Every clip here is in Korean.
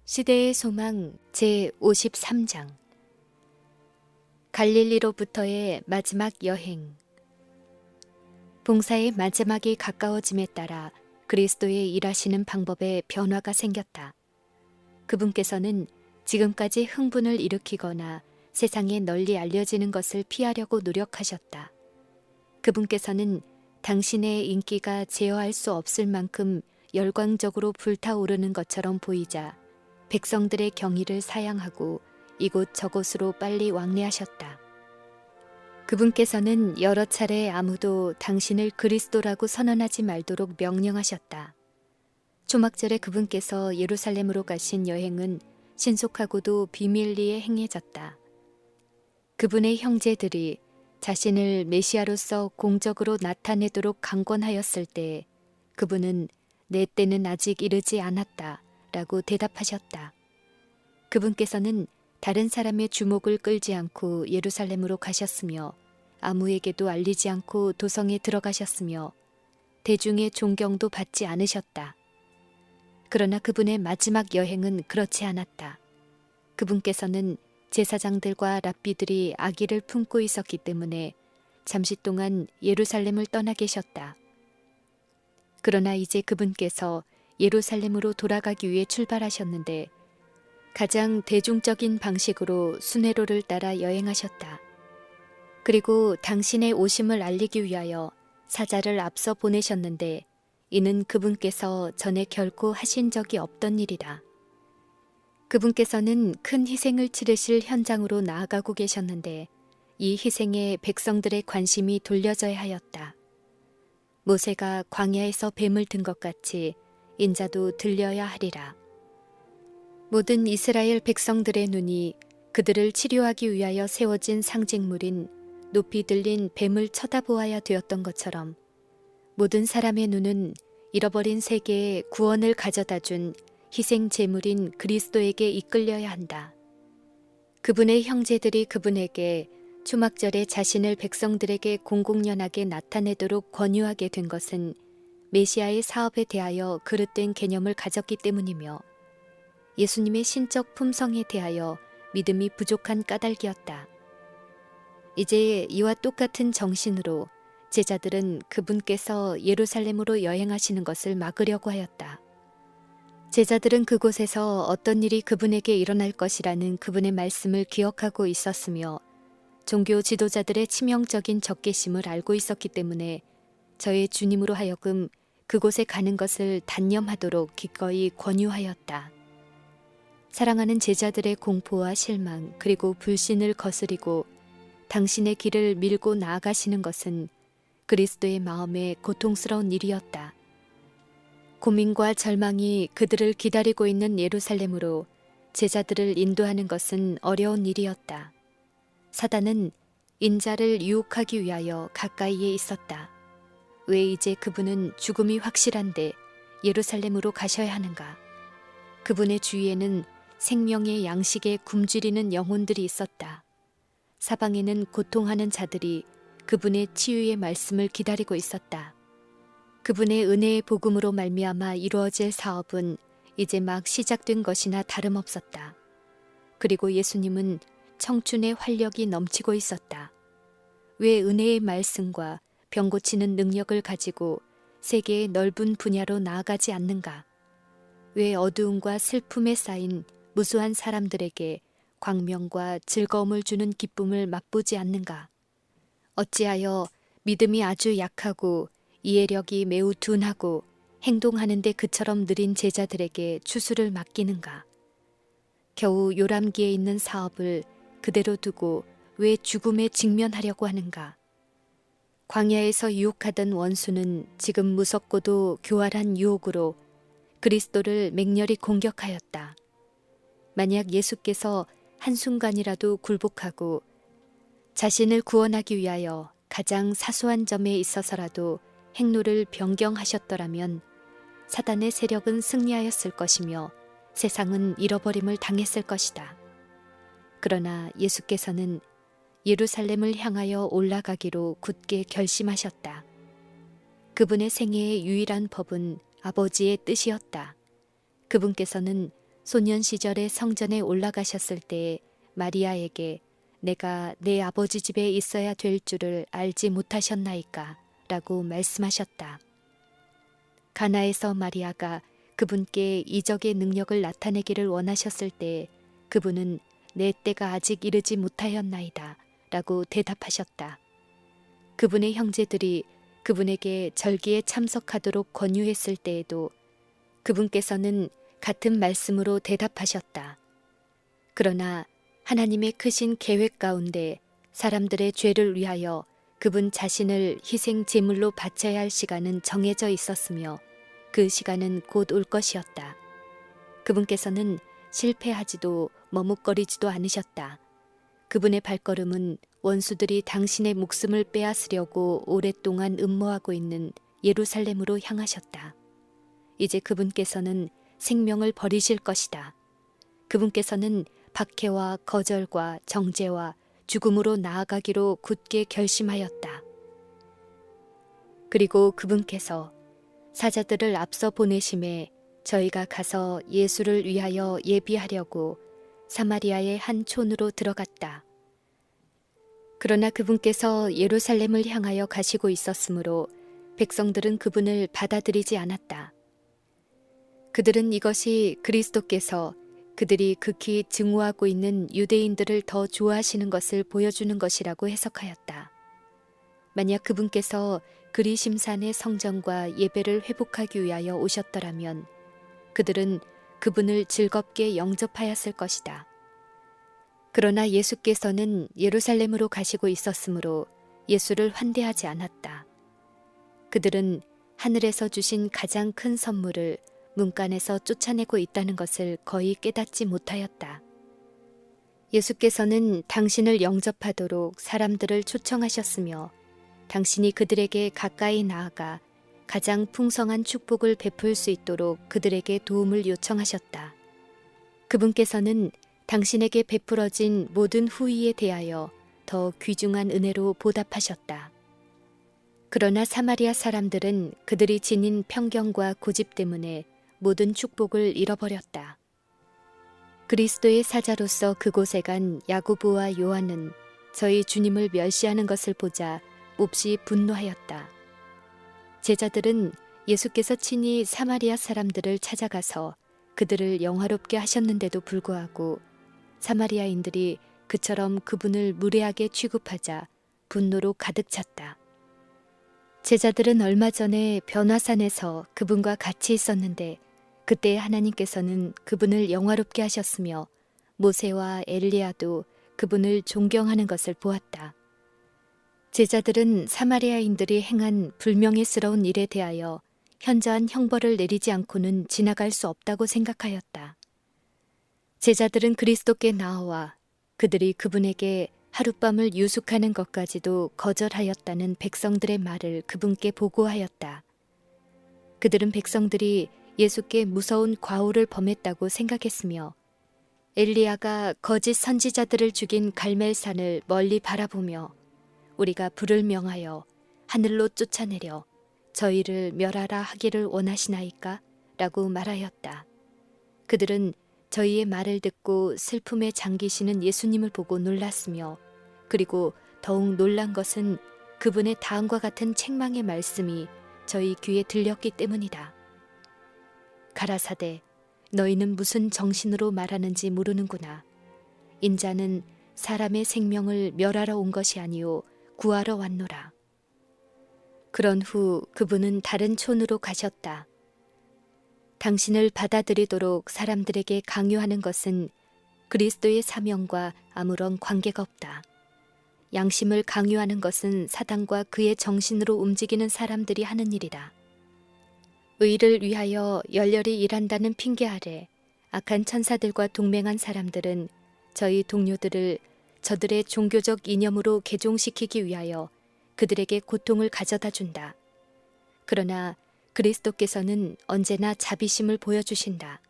시대의 소망 제53장 갈릴리로부터의 마지막 여행. 봉사의 마지막이 가까워짐에 따라 그리스도의 일하시는 방법에 변화가 생겼다. 그분께서는 지금까지 흥분을 일으키거나 세상에 널리 알려지는 것을 피하려고 노력하셨다. 그분께서는 당신의 인기가 제어할 수 없을 만큼 열광적으로 불타오르는 것처럼 보이자 백성들의 경의를 사양하고 이곳저곳으로 빨리 왕래하셨다. 그분께서는 여러 차례 아무도 당신을 그리스도라고 선언하지 말도록 명령하셨다. 초막절에 그분께서 예루살렘으로 가신 여행은 신속하고도 비밀리에 행해졌다. 그분의 형제들이 자신을 메시아로서 공적으로 나타내도록 강권하였을 때 그분은 내 때는 아직 이르지 않았다 라고 대답하셨다. 그분께서는 다른 사람의 주목을 끌지 않고 예루살렘으로 가셨으며 아무에게도 알리지 않고 도성에 들어가셨으며 대중의 존경도 받지 않으셨다. 그러나 그분의 마지막 여행은 그렇지 않았다. 그분께서는 제사장들과 랍비들이 악의를 품고 있었기 때문에 잠시 동안 예루살렘을 떠나 계셨다. 그러나 이제 그분께서 예루살렘으로 돌아가기 위해 출발하셨는데 가장 대중적인 방식으로 순회로를 따라 여행하셨다. 그리고 당신의 오심을 알리기 위하여 사자를 앞서 보내셨는데 이는 그분께서 전에 결코 하신 적이 없던 일이다. 그분께서는 큰 희생을 치르실 현장으로 나아가고 계셨는데 이 희생에 백성들의 관심이 돌려져야 하였다. 모세가 광야에서 뱀을 든 것 같이 인자도 들려야 하리라. 모든 이스라엘 백성들의 눈이 그들을 치료하기 위하여 세워진 상징물인 높이 들린 뱀을 쳐다보아야 되었던 것처럼 모든 사람의 눈은 잃어버린 세계에 구원을 가져다준 희생 제물인 그리스도에게 이끌려야 한다. 그분의 형제들이 그분에게 초막절에 자신을 백성들에게 공공연하게 나타내도록 권유하게 된 것은 메시아의 사업에 대하여 그릇된 개념을 가졌기 때문이며 예수님의 신적 품성에 대하여 믿음이 부족한 까닭이었다. 이제 이와 똑같은 정신으로 제자들은 그분께서 예루살렘으로 여행하시는 것을 막으려고 하였다. 제자들은 그곳에서 어떤 일이 그분에게 일어날 것이라는 그분의 말씀을 기억하고 있었으며 종교 지도자들의 치명적인 적개심을 알고 있었기 때문에 저의 주님으로 하여금 그곳에 가는 것을 단념하도록 기꺼이 권유하였다. 사랑하는 제자들의 공포와 실망 그리고 불신을 거스리고 당신의 길을 밀고 나아가시는 것은 그리스도의 마음에 고통스러운 일이었다. 고민과 절망이 그들을 기다리고 있는 예루살렘으로 제자들을 인도하는 것은 어려운 일이었다. 사단은 인자를 유혹하기 위하여 가까이에 있었다. 왜 이제 그분은 죽음이 확실한데 예루살렘으로 가셔야 하는가? 그분의 주위에는 생명의 양식에 굶주리는 영혼들이 있었다. 사방에는 고통하는 자들이 그분의 치유의 말씀을 기다리고 있었다. 그분의 은혜의 복음으로 말미암아 이루어질 사업은 이제 막 시작된 것이나 다름없었다. 그리고 예수님은 청춘의 활력이 넘치고 있었다. 왜 은혜의 말씀과 병 고치는 능력을 가지고 세계의 넓은 분야로 나아가지 않는가? 왜 어두움과 슬픔에 쌓인 무수한 사람들에게 광명과 즐거움을 주는 기쁨을 맛보지 않는가? 어찌하여 믿음이 아주 약하고 이해력이 매우 둔하고 행동하는데 그처럼 느린 제자들에게 추수를 맡기는가? 겨우 요람기에 있는 사업을 그대로 두고 왜 죽음에 직면하려고 하는가? 광야에서 유혹하던 원수는 지금 무섭고도 교활한 유혹으로 그리스도를 맹렬히 공격하였다. 만약 예수께서 한순간이라도 굴복하고 자신을 구원하기 위하여 가장 사소한 점에 있어서라도 행로를 변경하셨더라면 사단의 세력은 승리하였을 것이며 세상은 잃어버림을 당했을 것이다. 그러나 예수께서는 예루살렘을 향하여 올라가기로 굳게 결심하셨다. 그분의 생애의 유일한 법은 아버지의 뜻이었다. 그분께서는 소년 시절에 성전에 올라가셨을 때 마리아에게 내가 내 아버지 집에 있어야 될 줄을 알지 못하셨나이까? 라고 말씀하셨다. 가나에서 마리아가 그분께 이적의 능력을 나타내기를 원하셨을 때 그분은 내 때가 아직 이르지 못하였나이다 라고 대답하셨다. 그분의 형제들이 그분에게 절기에 참석하도록 권유했을 때에도 그분께서는 같은 말씀으로 대답하셨다. 그러나 하나님의 크신 계획 가운데 사람들의 죄를 위하여 그분 자신을 희생 제물로 바쳐야 할 시간은 정해져 있었으며 그 시간은 곧 올 것이었다. 그분께서는 실패하지도 머뭇거리지도 않으셨다. 그분의 발걸음은 원수들이 당신의 목숨을 빼앗으려고 오랫동안 음모하고 있는 예루살렘으로 향하셨다. 이제 그분께서는 생명을 버리실 것이다. 그분께서는 박해와 거절과 정죄와 죽음으로 나아가기로 굳게 결심하였다. 그리고 그분께서 사자들을 앞서 보내심에 저희가 가서 예수를 위하여 예비하려고 사마리아의 한 촌으로 들어갔다. 그러나 그분께서 예루살렘을 향하여 가시고 있었으므로 백성들은 그분을 받아들이지 않았다. 그들은 이것이 그리스도께서 그들이 극히 증오하고 있는 유대인들을 더 좋아하시는 것을 보여주는 것이라고 해석하였다. 만약 그분께서 그리심산의 성전과 예배를 회복하기 위하여 오셨더라면 그들은 그분을 즐겁게 영접하였을 것이다. 그러나 예수께서는 예루살렘으로 가시고 있었으므로 예수를 환대하지 않았다. 그들은 하늘에서 주신 가장 큰 선물을 문간에서 쫓아내고 있다는 것을 거의 깨닫지 못하였다. 예수께서는 당신을 영접하도록 사람들을 초청하셨으며 당신이 그들에게 가까이 나아가 가장 풍성한 축복을 베풀 수 있도록 그들에게 도움을 요청하셨다. 그분께서는 당신에게 베풀어진 모든 후의에 대하여 더 귀중한 은혜로 보답하셨다. 그러나 사마리아 사람들은 그들이 지닌 편견과 고집 때문에 모든 축복을 잃어버렸다. 그리스도의 사자로서 그곳에 간 야고보와 요한은 저희 주님을 멸시하는 것을 보자 몹시 분노하였다. 제자들은 예수께서 친히 사마리아 사람들을 찾아가서 그들을 영화롭게 하셨는데도 불구하고 사마리아인들이 그처럼 그분을 무례하게 취급하자 분노로 가득 찼다. 제자들은 얼마 전에 변화산에서 그분과 같이 있었는데 그때 하나님께서는 그분을 영화롭게 하셨으며 모세와 엘리야도 그분을 존경하는 것을 보았다. 제자들은 사마리아인들이 행한 불명예스러운 일에 대하여 현저한 형벌을 내리지 않고는 지나갈 수 없다고 생각하였다. 제자들은 그리스도께 나와 그들이 그분에게 하룻밤을 유숙하는 것까지도 거절하였다는 백성들의 말을 그분께 보고하였다. 그들은 백성들이 예수께 무서운 과오를 범했다고 생각했으며 엘리야가 거짓 선지자들을 죽인 갈멜산을 멀리 바라보며 우리가 불을 명하여 하늘로 쫓아내려 저희를 멸하라 하기를 원하시나이까? 라고 말하였다. 그들은 저희의 말을 듣고 슬픔에 잠기시는 예수님을 보고 놀랐으며 그리고 더욱 놀란 것은 그분의 다음과 같은 책망의 말씀이 저희 귀에 들렸기 때문이다. 가라사대 너희는 무슨 정신으로 말하는지 모르는구나. 인자는 사람의 생명을 멸하러 온 것이 아니요 구하러 왔노라. 그런 후 그분은 다른 촌으로 가셨다. 당신을 받아들이도록 사람들에게 강요하는 것은 그리스도의 사명과 아무런 관계가 없다. 양심을 강요하는 것은 사단과 그의 정신으로 움직이는 사람들이 하는 일이다. 의를 위하여 열렬히 일한다는 핑계 아래 악한 천사들과 동맹한 사람들은 저희 동료들을 저들의 종교적 이념으로 개종시키기 위하여 그들에게 고통을 가져다 준다. 그러나 그리스도께서는 언제나 자비심을 보여주신다.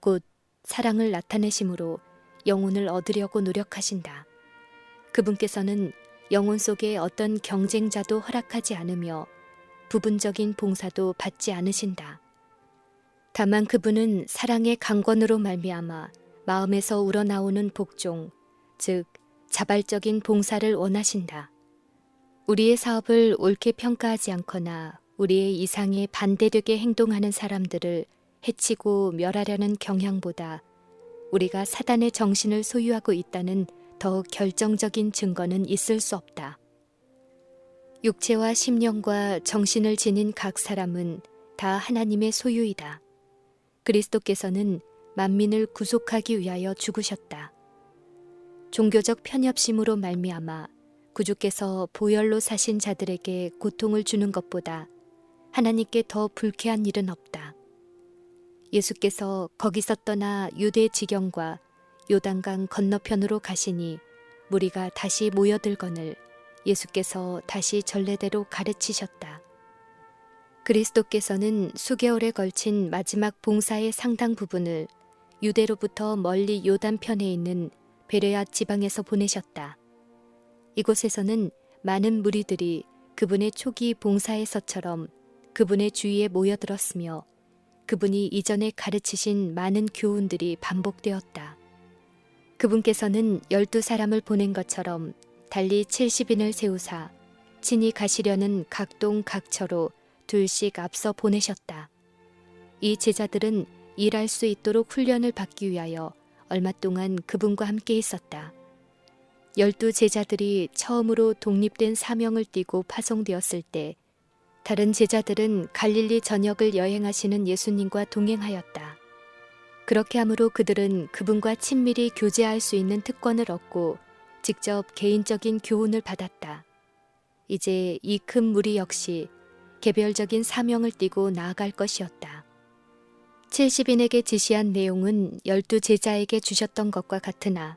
곧 사랑을 나타내심으로 영혼을 얻으려고 노력하신다. 그분께서는 영혼 속에 어떤 경쟁자도 허락하지 않으며 부분적인 봉사도 받지 않으신다. 다만 그분은 사랑의 강권으로 말미암아 마음에서 우러나오는 복종, 즉 자발적인 봉사를 원하신다. 우리의 사업을 옳게 평가하지 않거나 우리의 이상에 반대되게 행동하는 사람들을 해치고 멸하려는 경향보다 우리가 사단의 정신을 소유하고 있다는 더욱 결정적인 증거는 있을 수 없다. 육체와 심령과 정신을 지닌 각 사람은 다 하나님의 소유이다. 그리스도께서는 만민을 구속하기 위하여 죽으셨다. 종교적 편협심으로 말미암아 구주께서 보혈로 사신 자들에게 고통을 주는 것보다 하나님께 더 불쾌한 일은 없다. 예수께서 거기서 떠나 유대 지경과 요단강 건너편으로 가시니 무리가 다시 모여들거늘 예수께서 다시 전례대로 가르치셨다. 그리스도께서는 수개월에 걸친 마지막 봉사의 상당 부분을 유대로부터 멀리 요단편에 있는 베레아 지방에서 보내셨다. 이곳에서는 많은 무리들이 그분의 초기 봉사에서처럼 그분의 주위에 모여들었으며 그분이 이전에 가르치신 많은 교훈들이 반복되었다. 그분께서는 12사람을 보낸 것처럼 달리 70인을 세우사 친히 가시려는 각동 각처로 둘씩 앞서 보내셨다. 이 제자들은 일할 수 있도록 훈련을 받기 위하여 얼마 동안 그분과 함께 있었다. 12 제자들이 처음으로 독립된 사명을 띠고 파송되었을 때 다른 제자들은 갈릴리 전역을 여행하시는 예수님과 동행하였다. 그렇게 함으로 그들은 그분과 친밀히 교제할 수 있는 특권을 얻고 직접 개인적인 교훈을 받았다. 이제 이 큰 무리 역시 개별적인 사명을 띠고 나아갈 것이었다. 70인에게 지시한 내용은 12 제자에게 주셨던 것과 같으나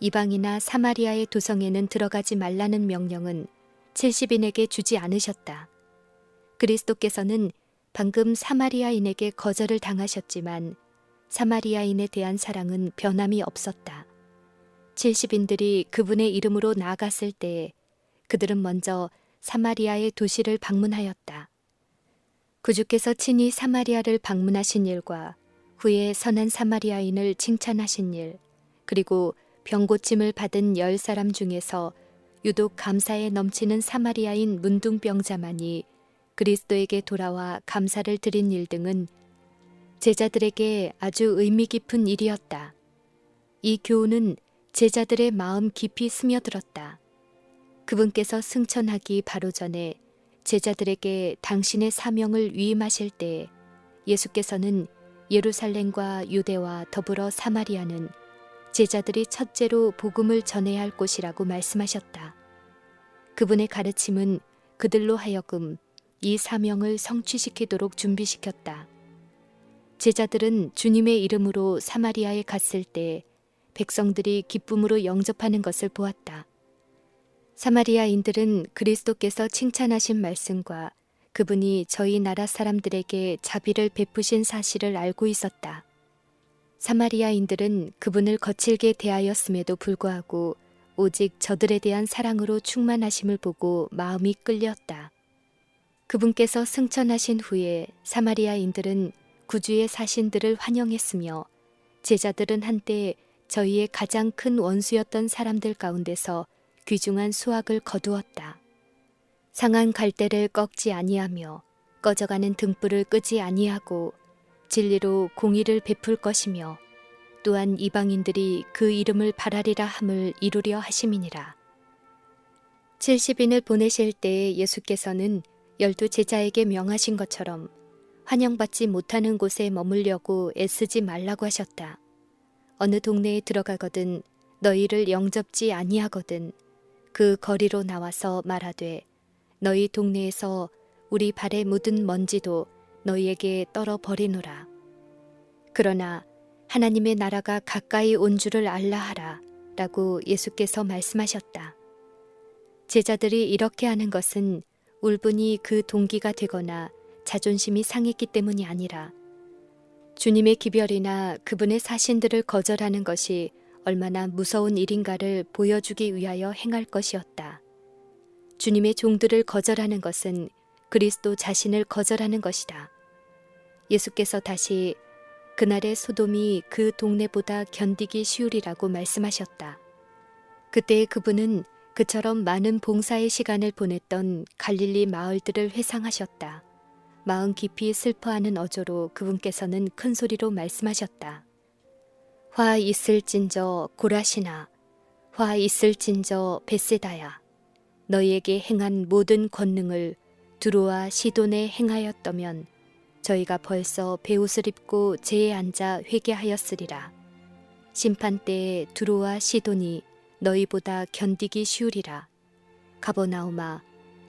이방이나 사마리아의 도성에는 들어가지 말라는 명령은 70인에게 주지 않으셨다. 그리스도께서는 방금 사마리아인에게 거절을 당하셨지만 사마리아인에 대한 사랑은 변함이 없었다. 70인들이 그분의 이름으로 나아갔을 때에 그들은 먼저 사마리아의 도시를 방문하였다. 구주께서 친히 사마리아를 방문하신 일과 후에 선한 사마리아인을 칭찬하신 일, 그리고 병고침을 받은 10사람 중에서 유독 감사에 넘치는 사마리아인 문둥병자만이 그리스도에게 돌아와 감사를 드린 일 등은 제자들에게 아주 의미 깊은 일이었다. 이 교훈은 제자들의 마음 깊이 스며들었다. 그분께서 승천하기 바로 전에 제자들에게 당신의 사명을 위임하실 때 예수께서는 예루살렘과 유대와 더불어 사마리아는 제자들이 첫째로 복음을 전해야 할 곳이라고 말씀하셨다. 그분의 가르침은 그들로 하여금 이 사명을 성취시키도록 준비시켰다. 제자들은 주님의 이름으로 사마리아에 갔을 때 백성들이 기쁨으로 영접하는 것을 보았다. 사마리아인들은 그리스도께서 칭찬하신 말씀과 그분이 저희 나라 사람들에게 자비를 베푸신 사실을 알고 있었다. 사마리아인들은 그분을 거칠게 대하였음에도 불구하고 오직 저들에 대한 사랑으로 충만하심을 보고 마음이 끌렸다. 그분께서 승천하신 후에 사마리아인들은 구주의 사신들을 환영했으며 제자들은 한때 저희의 가장 큰 원수였던 사람들 가운데서 귀중한 수확을 거두었다. 상한 갈대를 꺾지 아니하며 꺼져가는 등불을 끄지 아니하고 진리로 공의를 베풀 것이며 또한 이방인들이 그 이름을 바라리라 함을 이루려 하심이니라. 70인을 보내실 때에 예수께서는 12 제자에게 명하신 것처럼 환영받지 못하는 곳에 머물려고 애쓰지 말라고 하셨다. 어느 동네에 들어가거든 너희를 영접지 아니하거든 그 거리로 나와서 말하되 너희 동네에서 우리 발에 묻은 먼지도 너희에게 떨어 버리노라. 그러나 하나님의 나라가 가까이 온 줄을 알라 하라 라고 예수께서 말씀하셨다. 제자들이 이렇게 하는 것은 울분이 그 동기가 되거나 자존심이 상했기 때문이 아니라 주님의 기별이나 그분의 사신들을 거절하는 것이 얼마나 무서운 일인가를 보여주기 위하여 행할 것이었다. 주님의 종들을 거절하는 것은 그리스도 자신을 거절하는 것이다. 예수께서 다시 그날의 소돔이 그 동네보다 견디기 쉬우리라고 말씀하셨다. 그때 그분은 그처럼 많은 봉사의 시간을 보냈던 갈릴리 마을들을 회상하셨다. 마음 깊이 슬퍼하는 어조로 그분께서는 큰 소리로 말씀하셨다. 화 있을진저 고라시나, 화 있을진저 벳세다야. 너희에게 행한 모든 권능을 두로와 시돈에 행하였더면 저희가 벌써 베옷을 입고 제에 앉아 회개하였으리라. 심판 때에 두로와 시돈이 너희보다 견디기 쉬우리라. 가버나움아,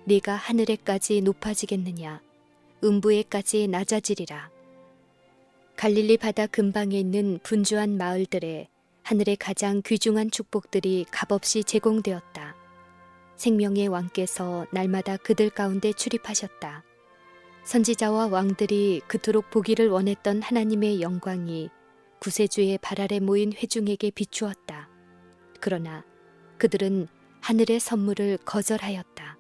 네가 하늘에까지 높아지겠느냐? 음부에까지 낮아지리라. 갈릴리 바다 근방에 있는 분주한 마을들에 하늘의 가장 귀중한 축복들이 값없이 제공되었다. 생명의 왕께서 날마다 그들 가운데 출입하셨다. 선지자와 왕들이 그토록 보기를 원했던 하나님의 영광이 구세주의 발 아래 모인 회중에게 비추었다. 그러나 그들은 하늘의 선물을 거절하였다.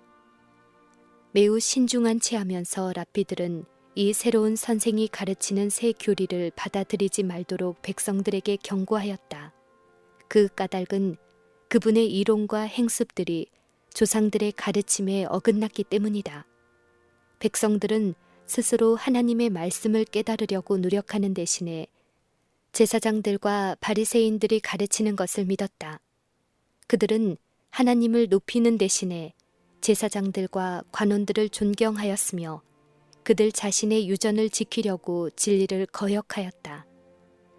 매우 신중한 체하면서 랍비들은 이 새로운 선생이 가르치는 새 교리를 받아들이지 말도록 백성들에게 경고하였다. 그 까닭은 그분의 이론과 행습들이 조상들의 가르침에 어긋났기 때문이다. 백성들은 스스로 하나님의 말씀을 깨달으려고 노력하는 대신에 제사장들과 바리새인들이 가르치는 것을 믿었다. 그들은 하나님을 높이는 대신에 제사장들과 관원들을 존경하였으며 그들 자신의 유전을 지키려고 진리를 거역하였다.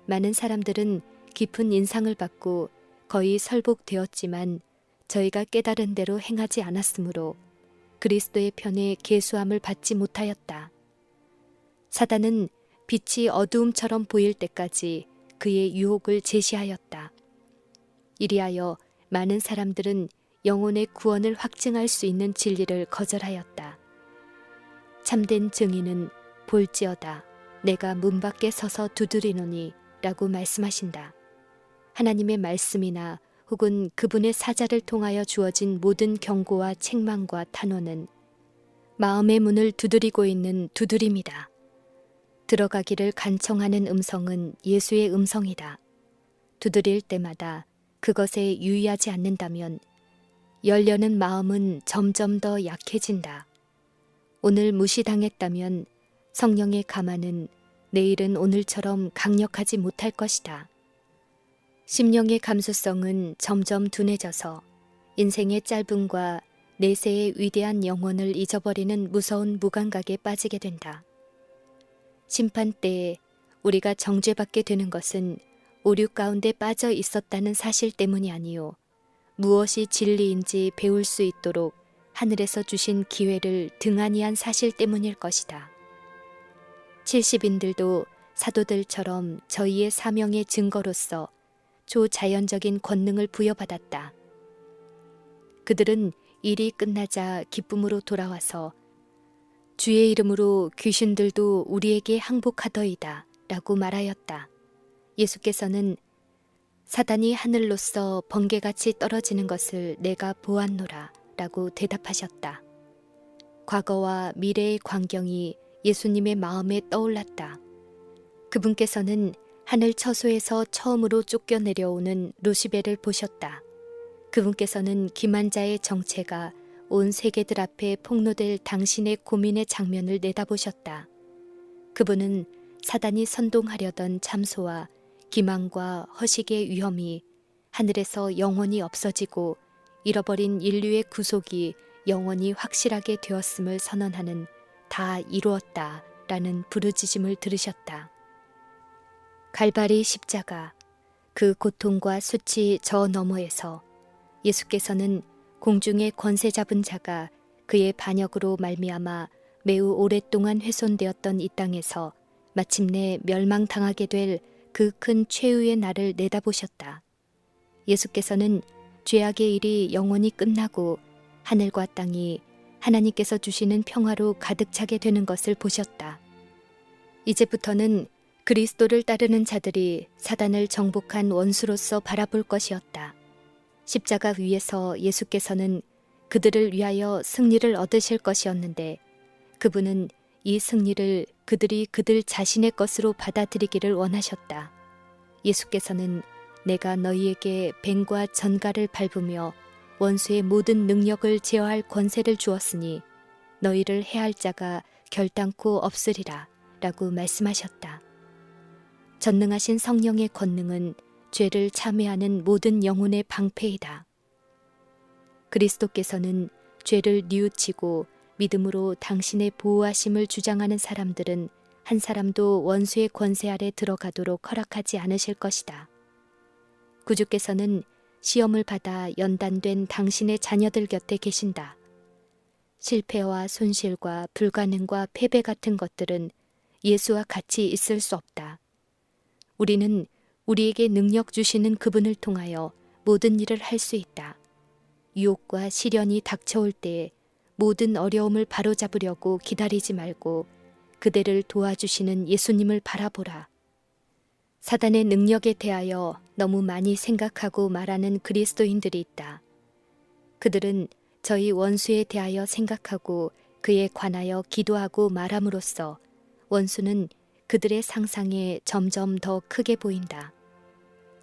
많은 사람들은 깊은 인상을 받고 거의 설복되었지만 저희가 깨달은 대로 행하지 않았으므로 그리스도의 편에 계수함을 받지 못하였다. 사단은 빛이 어두움처럼 보일 때까지 그의 유혹을 제시하였다. 이리하여 많은 사람들은 영혼의 구원을 확증할 수 있는 진리를 거절하였다. 참된 증인은 볼지어다 내가 문 밖에 서서 두드리노니 라고 말씀하신다. 하나님의 말씀이나 혹은 그분의 사자를 통하여 주어진 모든 경고와 책망과 탄원은 마음의 문을 두드리고 있는 두드림이다. 들어가기를 간청하는 음성은 예수의 음성이다. 두드릴 때마다 그것에 유의하지 않는다면 열려는 마음은 점점 더 약해진다. 오늘 무시당했다면 성령의 가마는 내일은 오늘처럼 강력하지 못할 것이다. 심령의 감수성은 점점 둔해져서 인생의 짧음과 내세의 위대한 영혼을 잊어버리는 무서운 무감각에 빠지게 된다. 심판 때에 우리가 정죄받게 되는 것은 오류 가운데 빠져 있었다는 사실 때문이 아니요 무엇이 진리인지 배울 수 있도록 하늘에서 주신 기회를 등한히 한 사실 때문일 것이다. 70인들도 사도들처럼 저희의 사명의 증거로서 초자연적인 권능을 부여받았다. 그들은 일이 끝나자 기쁨으로 돌아와서 주의 이름으로 귀신들도 우리에게 항복하더이다 라고 말하였다. 예수께서는 사단이 하늘로서 번개같이 떨어지는 것을 내가 보았노라 라고 대답하셨다. 과거와 미래의 광경이 예수님의 마음에 떠올랐다. 그분께서는 하늘 처소에서 처음으로 쫓겨내려오는 루시벨을 보셨다. 그분께서는 기만자의 정체가 온 세계들 앞에 폭로될 당신의 고민의 장면을 내다보셨다. 그분은 사단이 선동하려던 참소와 기만과 허식의 위험이 하늘에서 영원히 없어지고 잃어버린 인류의 구속이 영원히 확실하게 되었음을 선언하는 다 이루었다 라는 부르짖음을 들으셨다. 갈바리 십자가, 그 고통과 수치 저 너머에서 예수께서는 공중의 권세 잡은 자가 그의 반역으로 말미암아 매우 오랫동안 훼손되었던 이 땅에서 마침내 멸망당하게 될 그 큰 최후의 날을 내다보셨다. 예수께서는 죄악의 일이 영원히 끝나고 하늘과 땅이 하나님께서 주시는 평화로 가득 차게 되는 것을 보셨다. 이제부터는 그리스도를 따르는 자들이 사단을 정복한 원수로서 바라볼 것이었다. 십자가 위에서 예수께서는 그들을 위하여 승리를 얻으실 것이었는데 그분은 이 승리를 그들이 그들 자신의 것으로 받아들이기를 원하셨다. 예수께서는 내가 너희에게 뱀과 전갈을 밟으며 원수의 모든 능력을 제어할 권세를 주었으니 너희를 해할 자가 결단코 없으리라 라고 말씀하셨다. 전능하신 성령의 권능은 죄를 참회하는 모든 영혼의 방패이다. 그리스도께서는 죄를 뉘우치고 믿음으로 당신의 보호하심을 주장하는 사람들은 한 사람도 원수의 권세 아래 들어가도록 허락하지 않으실 것이다. 구주께서는 시험을 받아 연단된 당신의 자녀들 곁에 계신다. 실패와 손실과 불가능과 패배 같은 것들은 예수와 같이 있을 수 없다. 우리는 우리에게 능력 주시는 그분을 통하여 모든 일을 할 수 있다. 유혹과 시련이 닥쳐올 때에 모든 어려움을 바로잡으려고 기다리지 말고 그대를 도와주시는 예수님을 바라보라. 사단의 능력에 대하여 너무 많이 생각하고 말하는 그리스도인들이 있다. 그들은 저희 원수에 대하여 생각하고 그에 관하여 기도하고 말함으로써 원수는 그들의 상상에 점점 더 크게 보인다.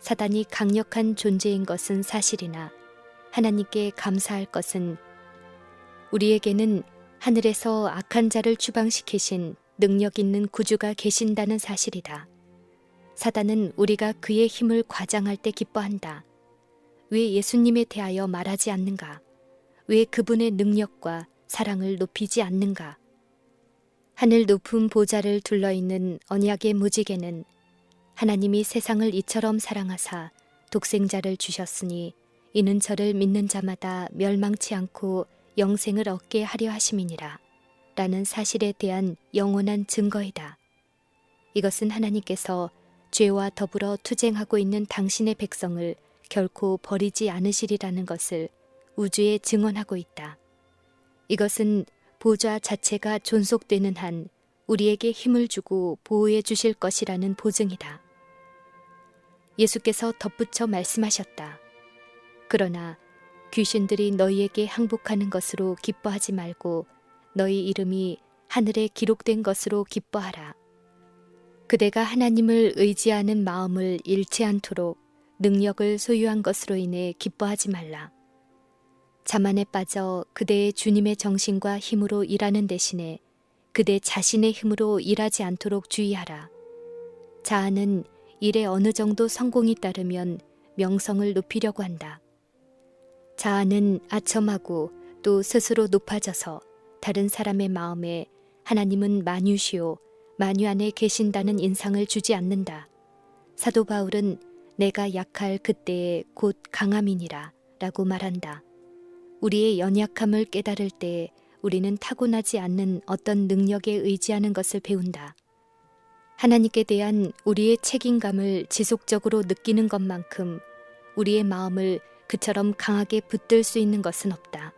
사단이 강력한 존재인 것은 사실이나 하나님께 감사할 것은 우리에게는 하늘에서 악한 자를 추방시키신 능력 있는 구주가 계신다는 사실이다. 사단은 우리가 그의 힘을 과장할 때 기뻐한다. 왜 예수님에 대하여 말하지 않는가? 왜 그분의 능력과 사랑을 높이지 않는가? 하늘 높은 보좌를 둘러있는 언약의 무지개는 하나님이 세상을 이처럼 사랑하사 독생자를 주셨으니 이는 저를 믿는 자마다 멸망치 않고 영생을 얻게 하려 하심이니라 라는 사실에 대한 영원한 증거이다. 이것은 하나님께서 죄와 더불어 투쟁하고 있는 당신의 백성을 결코 버리지 않으시리라는 것을 우주에 증언하고 있다. 이것은 보좌 자체가 존속되는 한 우리에게 힘을 주고 보호해 주실 것이라는 보증이다. 예수께서 덧붙여 말씀하셨다. 그러나 귀신들이 너희에게 항복하는 것으로 기뻐하지 말고 너희 이름이 하늘에 기록된 것으로 기뻐하라. 그대가 하나님을 의지하는 마음을 잃지 않도록 능력을 소유한 것으로 인해 기뻐하지 말라. 자만에 빠져 그대의 주님의 정신과 힘으로 일하는 대신에 그대 자신의 힘으로 일하지 않도록 주의하라. 자아는 일에 어느 정도 성공이 따르면 명성을 높이려고 한다. 자아는 아첨하고 또 스스로 높아져서 다른 사람의 마음에 하나님은 만유시오, 만유 안에 계신다는 인상을 주지 않는다. 사도 바울은 내가 약할 그때에 곧 강함이니라 라고 말한다. 우리의 연약함을 깨달을 때 우리는 타고나지 않는 어떤 능력에 의지하는 것을 배운다. 하나님께 대한 우리의 책임감을 지속적으로 느끼는 것만큼 우리의 마음을 그처럼 강하게 붙들 수 있는 것은 없다.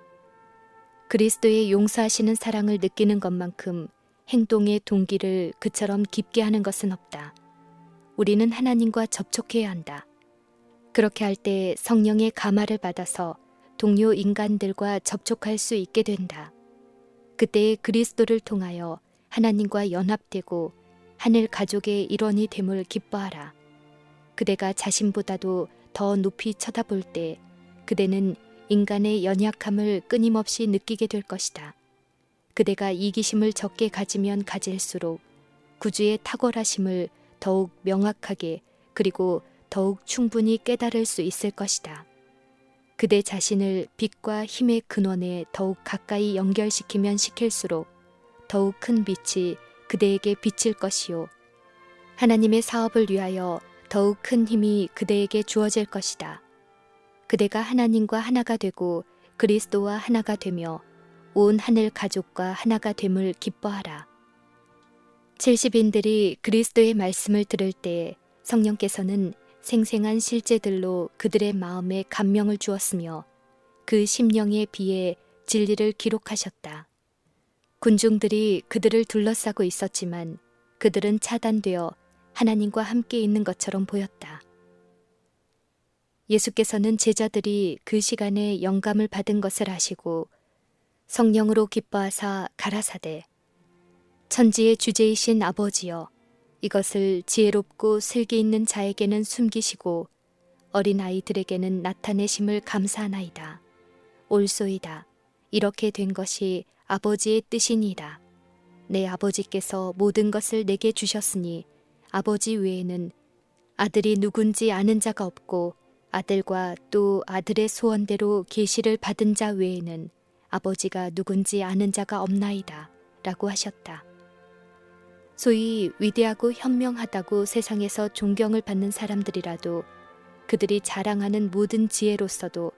그리스도의 용서하시는 사랑을 느끼는 것만큼 행동의 동기를 그처럼 깊게 하는 것은 없다. 우리는 하나님과 접촉해야 한다. 그렇게 할 때 성령의 감화를 받아서 동료 인간들과 접촉할 수 있게 된다. 그때의 그리스도를 통하여 하나님과 연합되고 하늘 가족의 일원이 됨을 기뻐하라. 그대가 자신보다도 더 높이 쳐다볼 때 그대는 인간의 연약함을 끊임없이 느끼게 될 것이다. 그대가 이기심을 적게 가지면 가질수록 구주의 탁월하심을 더욱 명확하게 그리고 더욱 충분히 깨달을 수 있을 것이다. 그대 자신을 빛과 힘의 근원에 더욱 가까이 연결시키면 시킬수록 더욱 큰 빛이 그대에게 비칠 것이요. 하나님의 사업을 위하여 더욱 큰 힘이 그대에게 주어질 것이다. 그대가 하나님과 하나가 되고 그리스도와 하나가 되며 온 하늘 가족과 하나가 됨을 기뻐하라. 70인들이 그리스도의 말씀을 들을 때 성령께서는 생생한 실제들로 그들의 마음에 감명을 주었으며 그 심령에 비해 진리를 기록하셨다. 군중들이 그들을 둘러싸고 있었지만 그들은 차단되어 하나님과 함께 있는 것처럼 보였다. 예수께서는 제자들이 그 시간에 영감을 받은 것을 아시고 성령으로 기뻐하사 가라사대 천지의 주제이신 아버지여, 이것을 지혜롭고 슬기 있는 자에게는 숨기시고 어린 아이들에게는 나타내심을 감사하나이다. 옳소이다. 이렇게 된 것이 아버지의 뜻이니이다. 내 아버지께서 모든 것을 내게 주셨으니 아버지 외에는 아들이 누군지 아는 자가 없고 아들과 또 아들의 소원대로 계시를 받은 자 외에는 아버지가 누군지 아는 자가 없나이다. 라고 하셨다. 소위 위대하고 현명하다고 세상에서 존경을 받는 사람들이라도 그들이 자랑하는 모든 지혜로서도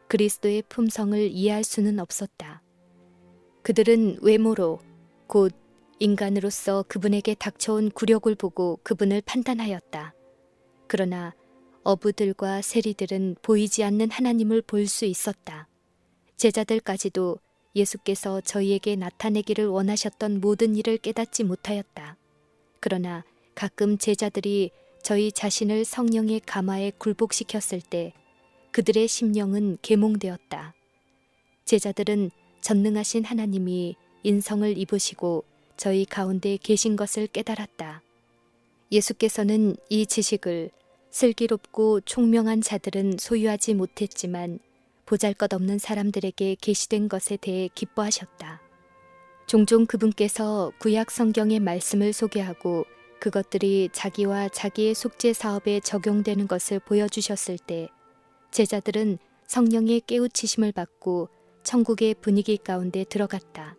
그리스도의 품성을 이해할 수는 없었다. 그들은 외모로 곧 인간으로서 그분에게 닥쳐온 굴욕을 보고 그분을 판단하였다. 그러나 어부들과 세리들은 보이지 않는 하나님을 볼 수 있었다. 제자들까지도 예수께서 저희에게 나타내기를 원하셨던 모든 일을 깨닫지 못하였다. 그러나 가끔 제자들이 저희 자신을 성령의 가마에 굴복시켰을 때 그들의 심령은 계몽되었다. 제자들은 전능하신 하나님이 인성을 입으시고 저희 가운데 계신 것을 깨달았다. 예수께서는 이 지식을 슬기롭고 총명한 자들은 소유하지 못했지만 보잘것없는 사람들에게 계시된 것에 대해 기뻐하셨다. 종종 그분께서 구약 성경의 말씀을 소개하고 그것들이 자기와 자기의 속죄 사업에 적용되는 것을 보여주셨을 때 제자들은 성령의 깨우치심을 받고 천국의 분위기 가운데 들어갔다.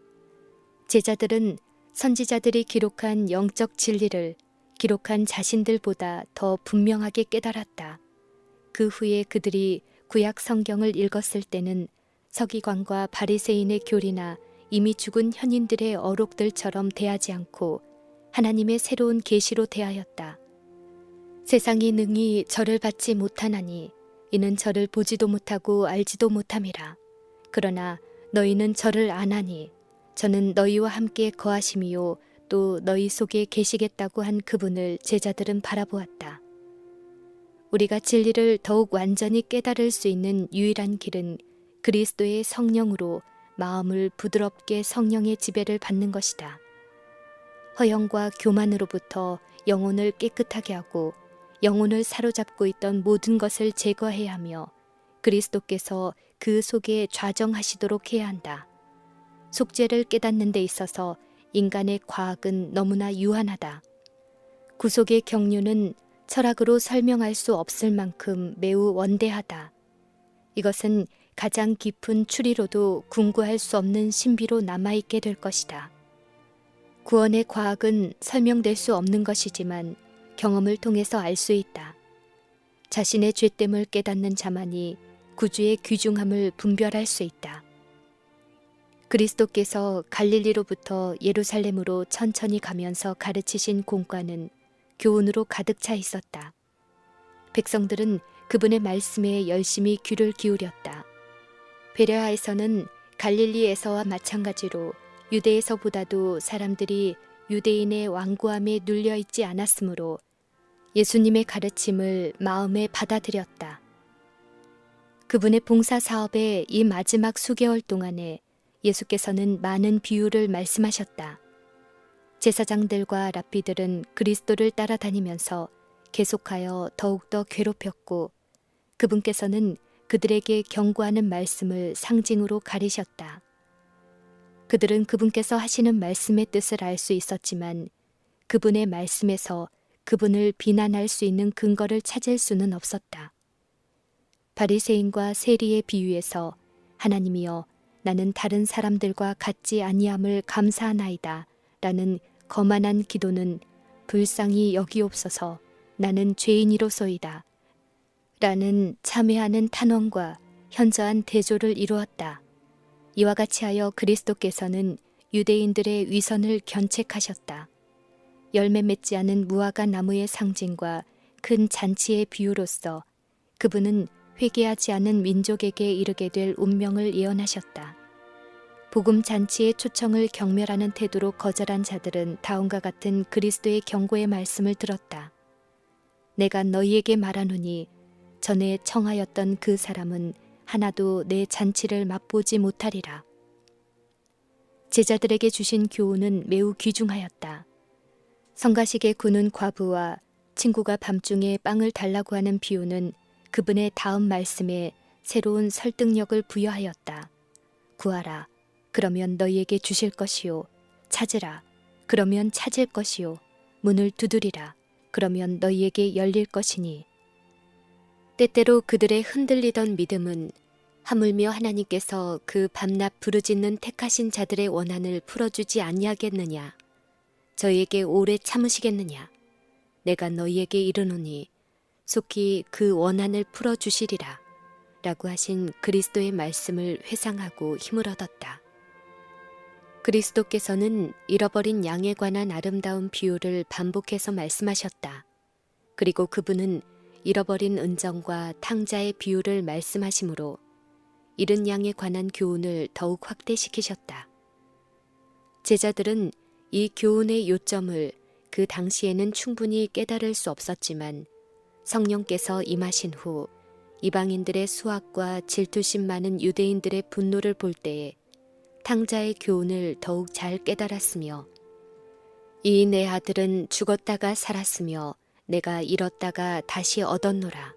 제자들은 선지자들이 기록한 영적 진리를 기록한 자신들보다 더 분명하게 깨달았다. 그 후에 그들이 구약 성경을 읽었을 때는 서기관과 바리새인의 교리나 이미 죽은 현인들의 어록들처럼 대하지 않고 하나님의 새로운 계시로 대하였다. 세상이 능히 저를 받지 못하나니 이는 저를 보지도 못하고 알지도 못함이라. 그러나 너희는 저를 아나니 저는 너희와 함께 거하심이요 또 너희 속에 계시겠다고 한 그분을 제자들은 바라보았다. 우리가 진리를 더욱 완전히 깨달을 수 있는 유일한 길은 그리스도의 성령으로 마음을 부드럽게 성령의 지배를 받는 것이다. 허영과 교만으로부터 영혼을 깨끗하게 하고 영혼을 사로잡고 있던 모든 것을 제거해야 하며 그리스도께서 그 속에 좌정하시도록 해야 한다. 속죄를 깨닫는 데 있어서 인간의 과학은 너무나 유한하다. 구속의 경륜은 철학으로 설명할 수 없을 만큼 매우 원대하다. 이것은 가장 깊은 추리로도 궁구할 수 없는 신비로 남아있게 될 것이다. 구원의 과학은 설명될 수 없는 것이지만 경험을 통해서 알 수 있다. 자신의 죄됨을 깨닫는 자만이 구주의 귀중함을 분별할 수 있다. 그리스도께서 갈릴리로부터 예루살렘으로 천천히 가면서 가르치신 공과는 교훈으로 가득 차 있었다. 백성들은 그분의 말씀에 열심히 귀를 기울였다. 베레아에서는 갈릴리에서와 마찬가지로 유대에서보다도 사람들이 유대인의 완고함에 눌려있지 않았으므로 예수님의 가르침을 마음에 받아들였다. 그분의 봉사 사업의 이 마지막 수개월 동안에 예수께서는 많은 비유를 말씀하셨다. 제사장들과 랍비들은 그리스도를 따라다니면서 계속하여 더욱더 괴롭혔고 그분께서는 그들에게 경고하는 말씀을 상징으로 가리셨다. 그들은 그분께서 하시는 말씀의 뜻을 알 수 있었지만 그분의 말씀에서 그분을 비난할 수 있는 근거를 찾을 수는 없었다. 바리새인과 세리의 비유에서 하나님이여 나는 다른 사람들과 같지 아니함을 감사하나이다 라는 거만한 기도는 불쌍히 여기옵소서 나는 죄인이로소이다 라는 참회하는 탄원과 현저한 대조를 이루었다. 이와 같이 하여 그리스도께서는 유대인들의 위선을 견책하셨다. 열매 맺지 않은 무화과 나무의 상징과 큰 잔치의 비유로서 그분은 회개하지 않은 민족에게 이르게 될 운명을 예언하셨다. 복음 잔치의 초청을 경멸하는 태도로 거절한 자들은 다음과 같은 그리스도의 경고의 말씀을 들었다. 내가 너희에게 말하노니 전에 청하였던 그 사람은 하나도 내 잔치를 맛보지 못하리라. 제자들에게 주신 교훈은 매우 귀중하였다. 성가시게 구는 과부와 친구가 밤중에 빵을 달라고 하는 비유는 그분의 다음 말씀에 새로운 설득력을 부여하였다. 구하라. 그러면 너희에게 주실 것이요. 찾으라. 그러면 찾을 것이요. 문을 두드리라. 그러면 너희에게 열릴 것이니. 때때로 그들의 흔들리던 믿음은 하물며 하나님께서 그 밤낮 부르짖는 택하신 자들의 원한을 풀어주지 아니하겠느냐. 저희에게 오래 참으시겠느냐. 내가 너희에게 이르노니 속히 그 원한을 풀어주시리라. 라고 하신 그리스도의 말씀을 회상하고 힘을 얻었다. 그리스도께서는 잃어버린 양에 관한 아름다운 비유를 반복해서 말씀하셨다. 그리고 그분은 잃어버린 은정과 탕자의 비유를 말씀하시므로 잃은 양에 관한 교훈을 더욱 확대시키셨다. 제자들은 이 교훈의 요점을 그 당시에는 충분히 깨달을 수 없었지만 성령께서 임하신 후 이방인들의 수학과 질투심 많은 유대인들의 분노를 볼 때에 탕자의 교훈을 더욱 잘 깨달았으며 이 내 아들은 죽었다가 살았으며 내가 잃었다가 다시 얻었노라.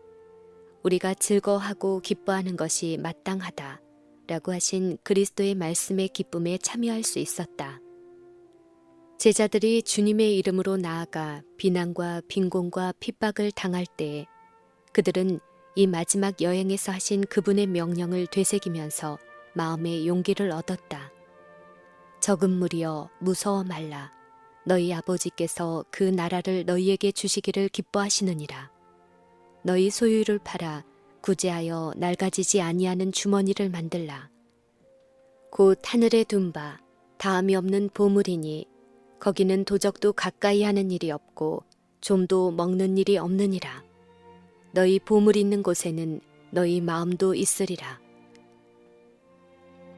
우리가 즐거워하고 기뻐하는 것이 마땅하다. 라고 하신 그리스도의 말씀의 기쁨에 참여할 수 있었다. 제자들이 주님의 이름으로 나아가 비난과 빈곤과 핍박을 당할 때에 그들은 이 마지막 여행에서 하신 그분의 명령을 되새기면서 마음의 용기를 얻었다. 적은 무리여 무서워 말라. 너희 아버지께서 그 나라를 너희에게 주시기를 기뻐하시느니라. 너희 소유를 팔아 구제하여 낡아지지 아니하는 주머니를 만들라. 곧 하늘에 둔 바 다함이 없는 보물이니 거기는 도적도 가까이 하는 일이 없고 좀도 먹는 일이 없느니라. 너희 보물 있는 곳에는 너희 마음도 있으리라.